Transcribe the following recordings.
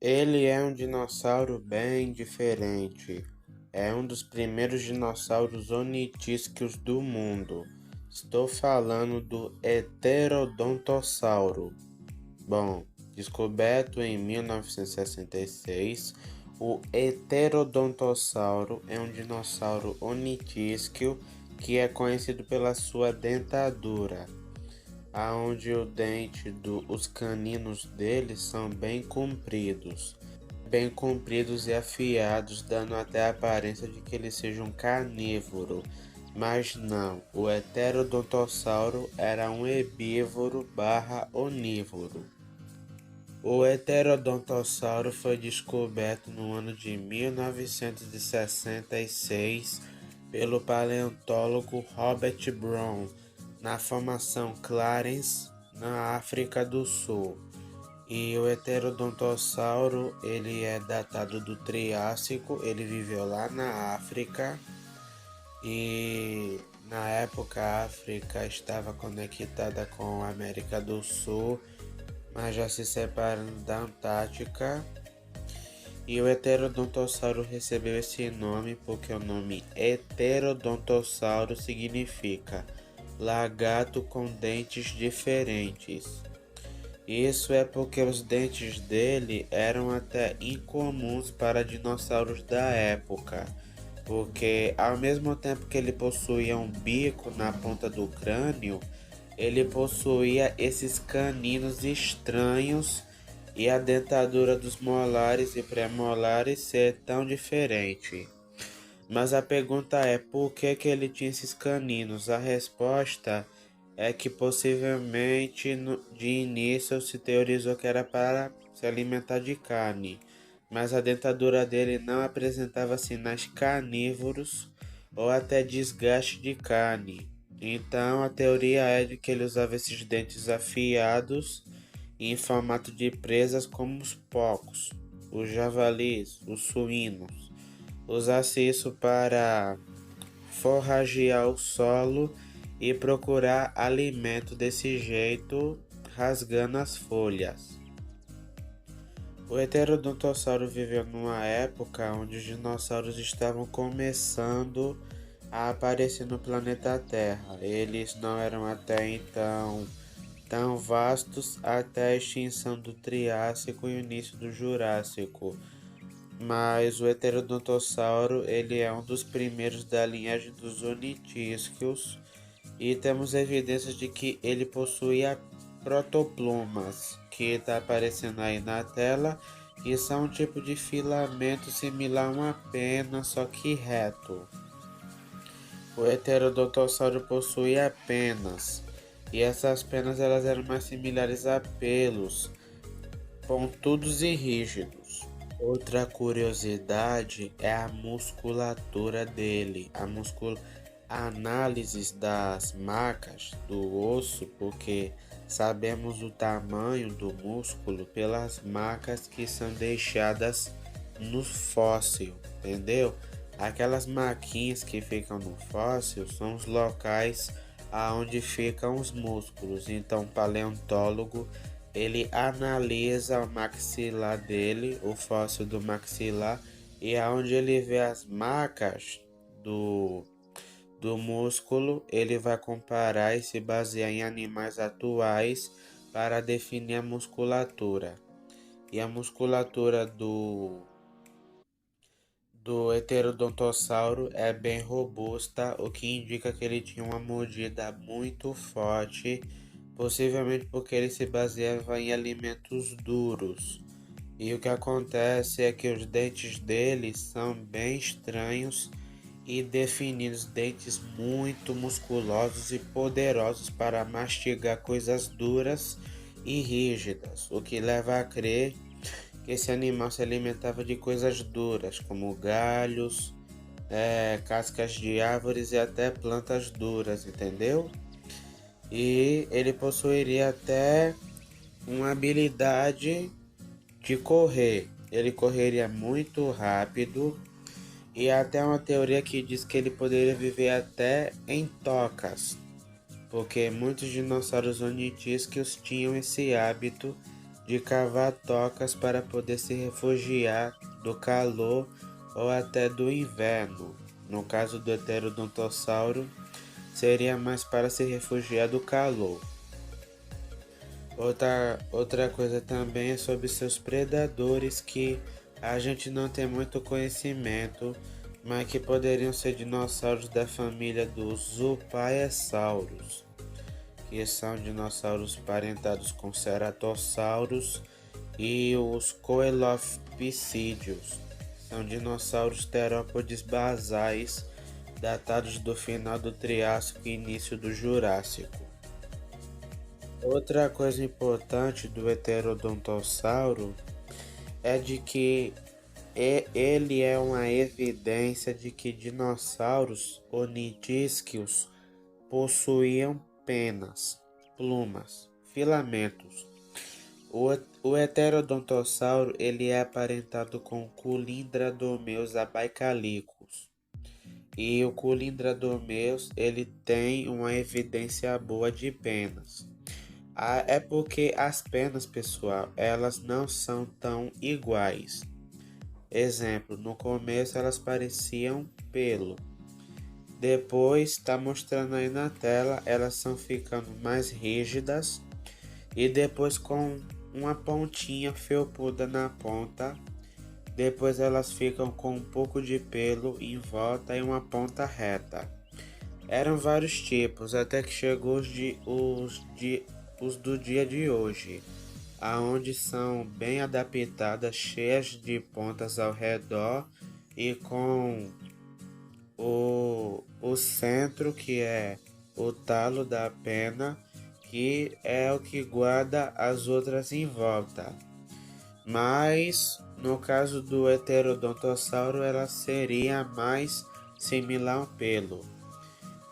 Ele é um dinossauro bem diferente. É um dos primeiros dinossauros ornitísticos do mundo. Estou falando do Heterodontossauro. Bom, descoberto em 1966, o Heterodontossauro é um dinossauro ornitísquico que é conhecido pela sua dentadura, aonde os caninos dele são bem compridos e afiados, dando até a aparência de que ele seja um carnívoro. Mas não, o Heterodontossauro era um herbívoro barra onívoro. O Heterodontossauro foi descoberto no ano de 1966 pelo paleontólogo Robert Brown na formação Clarence, na África do Sul. E o Heterodontossauro, ele é datado do Triássico, ele viveu lá na África e na época a África estava conectada com a América do Sul, mas já se separando da Antártica. E o Heterodontossauro recebeu esse nome porque o nome Heterodontossauro significa lagarto com dentes diferentes. Isso é porque os dentes dele eram até incomuns para dinossauros da época, porque ao mesmo tempo que ele possuía um bico na ponta do crânio, ele possuía esses caninos estranhos e a dentadura dos molares e pré-molares ser tão diferente. Mas a pergunta é por que ele tinha esses caninos? A resposta é que possivelmente de início se teorizou que era para se alimentar de carne, mas a dentadura dele não apresentava sinais carnívoros ou até desgaste de carne. Então a teoria é de que ele usava esses dentes afiados em formato de presas como os porcos, os javalis, os suínos. Usasse isso para forragear o solo e procurar alimento desse jeito, rasgando as folhas. O Heterodontossauro viveu numa época onde os dinossauros estavam começando a aparecer no planeta Terra. Eles não eram até então tão vastos até a extinção do Triássico e o início do Jurássico. Mas o Heterodontossauro ele é um dos primeiros da linhagem dos ornitísquios e temos evidências de que ele possuía protoplumas, que está aparecendo aí na tela, que são um tipo de filamento similar a uma pena, só que reto. O Heterodontossauro possuía penas, e essas penas elas eram mais similares a pelos, pontudos e rígidos. Outra curiosidade é a musculatura dele, análises das marcas do osso, porque sabemos o tamanho do músculo pelas marcas que são deixadas no fóssil, entendeu? Aquelas marquinhas que ficam no fóssil são os locais aonde ficam os músculos. Então, o paleontólogo ele analisa o maxilar dele, o fóssil do maxilar, e aonde ele vê as marcas do músculo, ele vai comparar e se basear em animais atuais para definir a musculatura. E a musculatura do Heterodontossauro é bem robusta, o que indica que ele tinha uma mordida muito forte, possivelmente porque ele se baseava em alimentos duros. E o que acontece é que os dentes dele são bem estranhos e definidos, dentes muito musculosos e poderosos para mastigar coisas duras e rígidas, o que leva a crer que esse animal se alimentava de coisas duras, como galhos, cascas de árvores e até plantas duras, entendeu? E ele possuiria até uma habilidade de correr. Ele correria muito rápido e até uma teoria que diz que ele poderia viver até em tocas, porque muitos dinossauros ornitísquicos tinham esse hábito de cavar tocas para poder se refugiar do calor ou até do inverno. No caso do Heterodontossauro, seria mais para se refugiar do calor. Outra coisa também é sobre seus predadores que a gente não tem muito conhecimento, mas que poderiam ser dinossauros da família dos Zooplaeossauros, que são dinossauros parentados com Ceratossauros, e os Coelophysidios, são dinossauros terópodes basais datados do final do Triássico e início do Jurássico. Outra coisa importante do Heterodontossauro é de que ele é uma evidência de que dinossauros ornitisquios possuíam penas, plumas, filamentos. O Heterodontossauro ele é aparentado com Culindrodomeus abaecalicus. E o Culindrodomeus ele tem uma evidência boa de penas. É porque as penas, pessoal, elas não são tão iguais. Exemplo, no começo elas pareciam pelo. Depois, está mostrando aí na tela, elas são ficando mais rígidas. E depois com uma pontinha felpuda na ponta. Depois elas ficam com um pouco de pelo em volta e uma ponta reta. Eram vários tipos, até que chegou os do dia de hoje, aonde são bem adaptadas, cheias de pontas ao redor e com o centro, que é o talo da pena, que é o que guarda as outras em volta. Mas no caso do Heterodontossauro, ela seria mais similar a um pelo.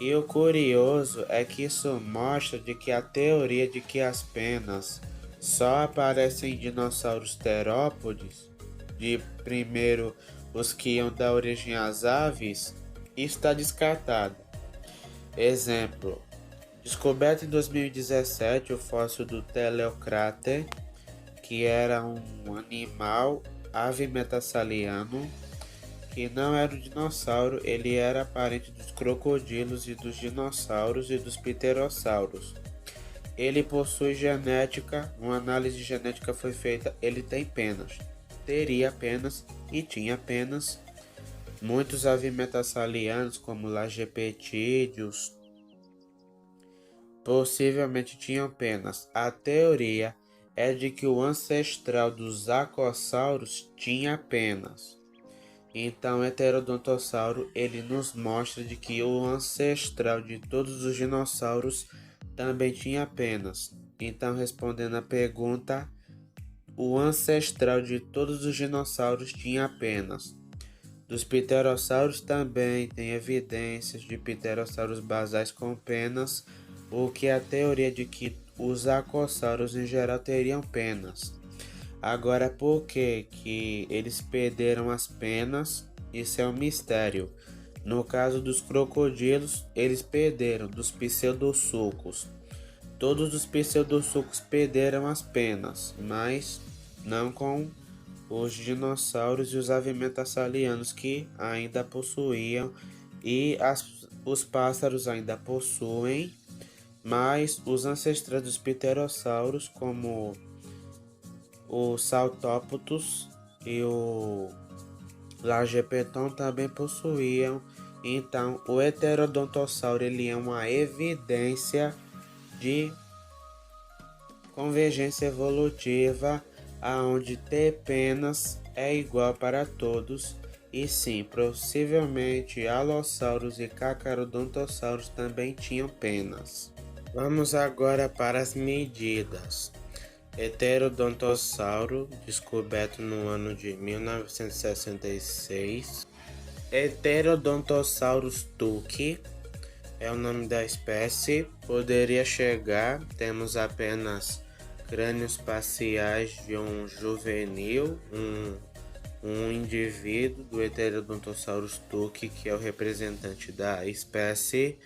E o curioso é que isso mostra de que a teoria de que as penas só aparecem em dinossauros terópodes, de primeiro os que iam dar origem às aves, está descartada. Exemplo, descoberto em 2017 o fóssil do Teleocrater, que era um animal ave metassaliano, que não era um dinossauro, ele era parente dos crocodilos e dos dinossauros e dos pterossauros. Ele possui genética, uma análise genética foi feita, ele tem penas. Teria penas e tinha penas. Muitos avimetassalianos, como Lagepetídeos, possivelmente tinham penas. A teoria é de que o ancestral dos acossauros tinha penas. Então, o Heterodontossauro ele nos mostra de que o ancestral de todos os dinossauros também tinha penas. Então, respondendo a pergunta, o ancestral de todos os dinossauros tinha penas. Dos pterossauros também tem evidências de pterossauros basais com penas, o que é a teoria de que os acossauros em geral teriam penas. Agora, por que eles perderam as penas? Isso é um mistério. No caso dos crocodilos, eles perderam dos pseudossucos. Todos os pseudossucos perderam as penas, mas não com os dinossauros e os avimetassalianos que ainda possuíam, e os pássaros ainda possuem, mas os ancestrais dos pterossauros, como o Saltópotos e o Lagepeton, também possuíam. Então, o Heterodontossauro ele é uma evidência de convergência evolutiva, aonde ter penas é igual para todos. E sim, possivelmente alossauros e cacarodontosauros também tinham penas. Vamos agora para as medidas. Heterodontossauro, descoberto no ano de 1966. Heterodontosaurus tuki é o nome da espécie. Poderia chegar, temos apenas crânios parciais de um juvenil, um indivíduo do Heterodontosaurus tuki, que é o representante da espécie,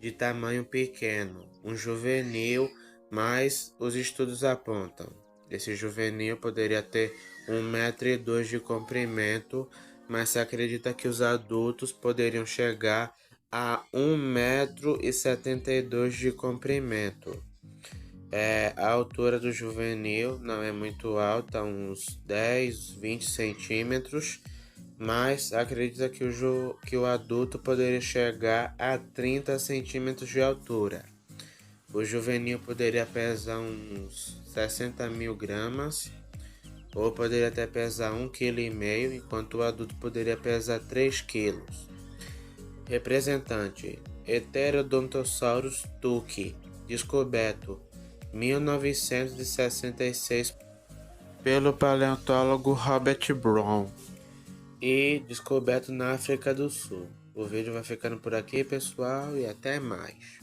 de tamanho pequeno, um juvenil, mas os estudos apontam Esse juvenil poderia ter 1,2 m de comprimento, mas se acredita que os adultos poderiam chegar a 1,72 m de comprimento. A altura do juvenil não é muito alta, uns 10, 20 centímetros, mas acredita que o adulto poderia chegar a 30 centímetros de altura. O juvenil poderia pesar uns 60 mil gramas, ou poderia até pesar 1,5 kg, enquanto o adulto poderia pesar 3 quilos. Representante: Heterodontosaurus tuki, descoberto 1966 pelo paleontólogo Robert Brown e descoberto na África do Sul. O vídeo vai ficando por aqui, pessoal, e até mais.